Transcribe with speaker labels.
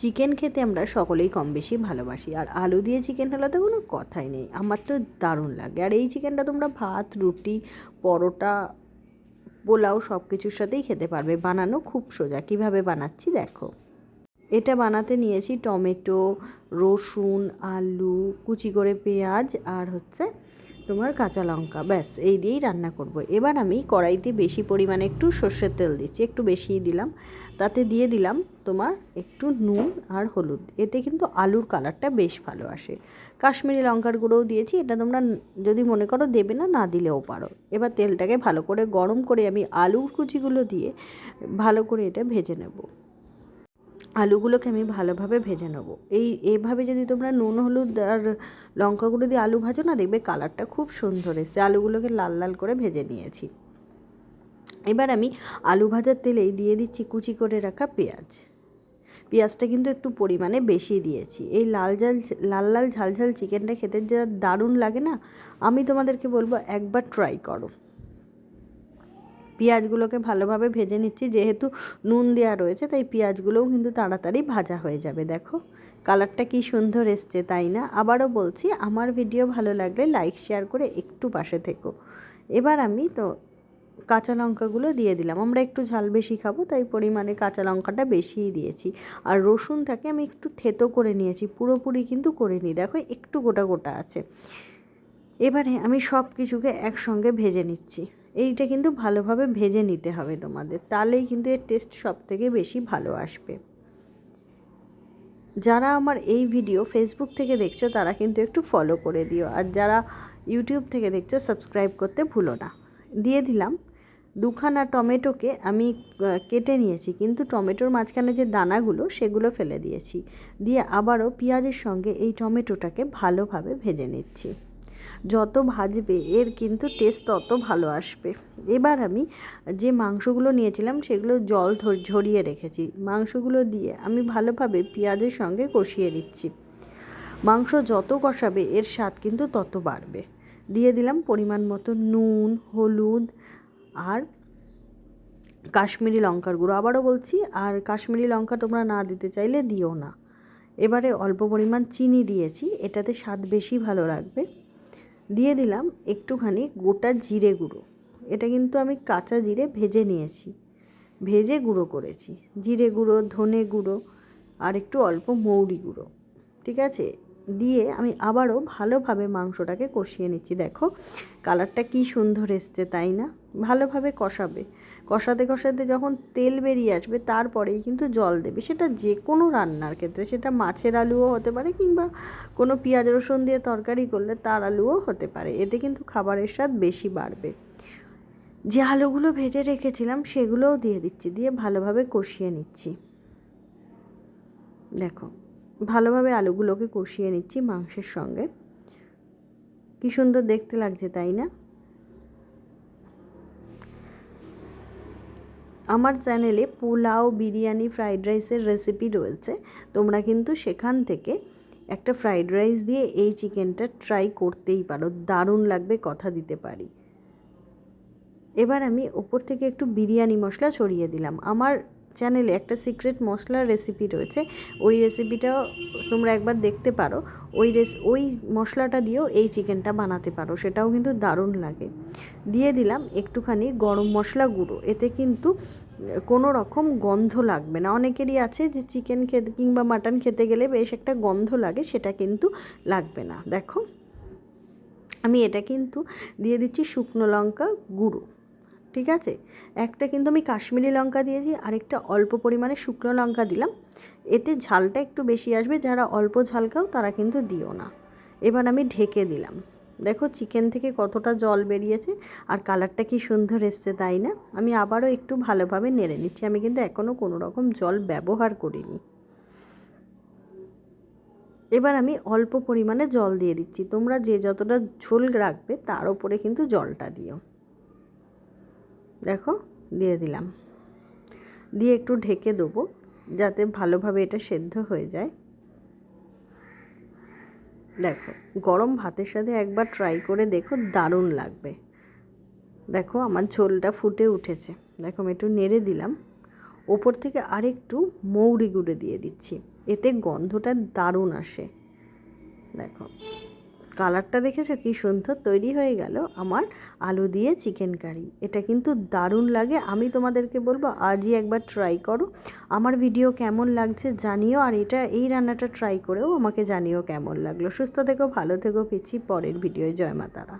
Speaker 1: Chicken খেতে আমরা সকলেই কম বেশি ভালোবাসি, আর আলু দিয়ে চিকেন হলে তো কোনো কথাই নেই। আমার তো দারুণ লাগে। আর এই চিকেনটা তোমরা ভাত, রুটি, পরোটা, পোলাও সব কিছুর সাথেই খেতে পারবে। বানানো খুব সোজা। কিভাবে বানাচ্ছি দেখো। এটা বানাতে নিয়েছি টমেটো, রসুন, আলু, কুচি করে পেঁয়াজ, আর তোমার কাঁচা লঙ্কা। ব্যাস এই দিয়েই রান্না করব। এবার আমি কড়াইতে বেশি পরিমাণে একটু সর্ষের তেল দিচ্ছি, একটু বেশিই দিলাম। তাতে দিয়ে দিলাম তোমার একটু নুন আর হলুদ। এতে কিন্তু আলুর কালারটা বেশ ভালো আসে। কাশ্মীরি লঙ্কার গুঁড়োও দিয়েছি। এটা তোমরা যদি মনে করো দেবে না, না দিলেও পারো। এবার তেলটাকে ভালো করে গরম করে আমি আলুর কুচিগুলো দিয়ে ভালো করে এটা ভেজে নেব। আলুগুলোকে আমি ভালোভাবে ভেজে নেবো। এইভাবে যদি তোমরা নুন, হলুদ আর লঙ্কা গুঁড়ো দিয়ে আলু ভাজো না, দেখবে কালারটা খুব সুন্দর এসছে। আলুগুলোকে লাল লাল করে ভেজে নিয়েছি। এবার আমি আলু ভাজার তেলেই দিয়ে দিচ্ছি কুচি করে রাখা পেঁয়াজ। পেঁয়াজটা কিন্তু একটু পরিমাণে বেশি দিয়েছি। এই লাল লাল ঝাল ঝাল চিকেনটা খেতে যা দারুণ লাগে না, আমি তোমাদেরকে বলবো একবার ট্রাই করো। পেঁয়াজগুলোকে ভালোভাবে ভেজে নিচ্ছি। যেহেতু নুন দেওয়া রয়েছে তাই পেঁয়াজগুলোও কিন্তু তাড়াতাড়ি ভাজা হয়ে যাবে। দেখো কালারটা কি সুন্দর এসছে, তাই না? আবারও বলছি, আমার ভিডিও ভালো লাগলে লাইক শেয়ার করে একটু পাশে থেকো। এবার আমি তো কাঁচা লঙ্কাগুলো দিয়ে দিলাম। আমরা একটু ঝাল বেশি খাবো তাই পরিমাণে কাঁচা লঙ্কাটা বেশিই দিয়েছি। আর রসুনটাকে আমি একটু থেতো করে নিয়েছি, পুরোপুরি কিন্তু করিনি। দেখো একটু গোটা গোটা আছে। এবারে আমি সব কিছুকে একসঙ্গে ভেজে নিচ্ছি। এইটা কিন্তু ভালোভাবে ভেজে নিতে হবে তোমাদের, তাহলেই কিন্তু এর টেস্ট সব থেকে বেশি ভালো আসবে। যারা আমার এই ভিডিও ফেসবুক থেকে দেখছো তারা কিন্তু একটু ফলো করে দিও, আর যারা ইউটিউব থেকে দেখছো সাবস্ক্রাইব করতে ভুলো না। দিয়ে দিলাম দুখানা টমেটোকে আমি কেটে নিয়েছি, কিন্তু টমেটোর মাঝখানে যে দানাগুলো সেগুলো ফেলে দিয়েছি। দিয়ে আবারও পেঁয়াজের সঙ্গে এই টমেটোটাকে ভালোভাবে ভেজে নিচ্ছি। যত ভাজবে এর কিন্তু টেস্ট তত ভালো আসবে। এবার আমি যে মাংসগুলো নিয়েছিলাম সেগুলো জল ঝরিয়ে রেখেছি। মাংসগুলো দিয়ে আমি ভালোভাবে পেঁয়াজের সঙ্গে কষিয়ে দিচ্ছি। মাংস যত কষাবে এর স্বাদ কিন্তু তত বাড়বে। দিয়ে দিলাম পরিমাণ মতো নুন, হলুদ আর কাশ্মীরি লঙ্কার গুঁড়ো। আবারও বলছি, আর কাশ্মীরি লঙ্কা তোমরা না দিতে চাইলে দিও না। এবারে অল্প পরিমাণ চিনি দিয়েছি, এটাতে স্বাদ বেশি ভালো লাগবে। দিয়ে দিলাম একটুখানি গোটা জিরে গুঁড়ো। এটা কিন্তু আমি কাঁচা জিরে ভেজে নিয়েছি, ভেজে গুঁড়ো করেছি। জিরে গুঁড়ো, ধনে গুঁড়ো আর একটু অল্প মৌরি গুঁড়ো, ঠিক আছে? দিয়ে আমি আবারও ভালোভাবে মাংসটাকে কষিয়ে নিচ্ছি। দেখো কালারটা কি সুন্দর এসছে, তাই না? ভালোভাবে কষাবে। কষাতে কষাতে যখন তেল বেরিয়ে আসবে তারপরেই কিন্তু জল দেবে। সেটা যে কোনো রান্নার ক্ষেত্রে, সেটা মাছের আলুও হতে পারে, কিংবা কোনো পেঁয়াজ রসুন দিয়ে তরকারি করলে তার আলুও হতে পারে। এতে কিন্তু খাবারের স্বাদ বেশি বাড়বে। যে আলুগুলো ভেজে রেখেছিলাম সেগুলোও দিয়ে দিচ্ছি, দিয়ে ভালোভাবে কষিয়ে নিচ্ছি। দেখো ভালোভাবে আলুগুলোকে কষিয়ে নিচ্ছি মাংসের সঙ্গে। কি সুন্দর দেখতে লাগছে, তাই না? আমার চ্যানেলে পোলাও, বিরিয়ানি, ফ্রাইড রাইসের রেসিপি রয়েছে। তোমরা কিন্তু সেখান থেকে একটা ফ্রাইড রাইস দিয়ে এই চিকেনটা ট্রাই করতেই পারো, দারুণ লাগবে, কথা দিতে পারি। এবার আমি ওপর থেকে একটু বিরিয়ানি মশলা ছড়িয়ে দিলাম। আমার চ্যানেলে একটা সিক্রেট মশলার রেসিপি রয়েছে, ওই রেসিপিটাও তোমরা একবার দেখতে পারো। ওই মশলাটা দিয়েও এই চিকেনটা বানাতে পারো, সেটাও কিন্তু দারুণ লাগে। দিয়ে দিলাম একটুখানি গরম মশলা গুঁড়ো। এতে কিন্তু কোনো রকম গন্ধ লাগবে না। অনেকেরই আছে যে চিকেন খেতে কিংবা মাটন খেতে গেলে বেশ একটা গন্ধ লাগে, সেটা কিন্তু লাগবে না। দেখো আমি এটা কিন্তু দিয়ে দিচ্ছি শুকনো লঙ্কা গুঁড়ো, ঠিক আছে? একটা কিন্তু আমি কাশ্মীরি লঙ্কা দিয়েছি, আরেকটা অল্প পরিমাণে শুকনো লঙ্কা দিলাম। এতে ঝালটা একটু বেশি আসবে। যারা অল্প ঝাল খাও তারা কিন্তু দিও না। এবার আমি ঢেকে দিলাম। দেখো চিকেন থেকে কতটা জল বেরিয়েছে, আর কালারটা কি সুন্দর এসছে, তাই না? আমি আবারও একটু ভালোভাবে নেড়ে নিচ্ছি। আমি কিন্তু এখনও কোনো রকম জল ব্যবহার করিনি। এবার আমি অল্প পরিমাণে জল দিয়ে দিচ্ছি। তোমরা যে যতটা ঝোল রাখবে তার উপরে কিন্তু জলটা দিও। দেখো দিয়ে দিলাম, দিয়ে একটু ঢেকে দেবো যাতে ভালোভাবে এটা সেদ্ধ হয়ে যায়। দেখো গরম ভাতের সাথে একবার ট্রাই করে দেখো, দারুণ লাগবে। দেখো আমার ঝোলটা ফুটে উঠেছে। দেখো আমি একটু নেড়ে দিলাম। ওপর থেকে আরেকটু মৌরি গুঁড়ো দিয়ে দিচ্ছি, এতে গন্ধটা দারুণ আসে। দেখো কালারটা দেখেছো কি সুন্দর তৈরি হয়ে গেল আমার আলু দিয়ে চিকেন কারি। এটা কিন্তু দারুণ লাগে, আমি তোমাদেরকে বলবো আজই একবার ট্রাই করো। আমার ভিডিও কেমন লাগছে জানিও, আর এই রান্নাটা ট্রাই করেও আমাকে জানিও কেমন লাগলো। সুস্থ থেকো, ভালো থেকো, ফিরছি পরের ভিডিওয়। জয় মা তারা।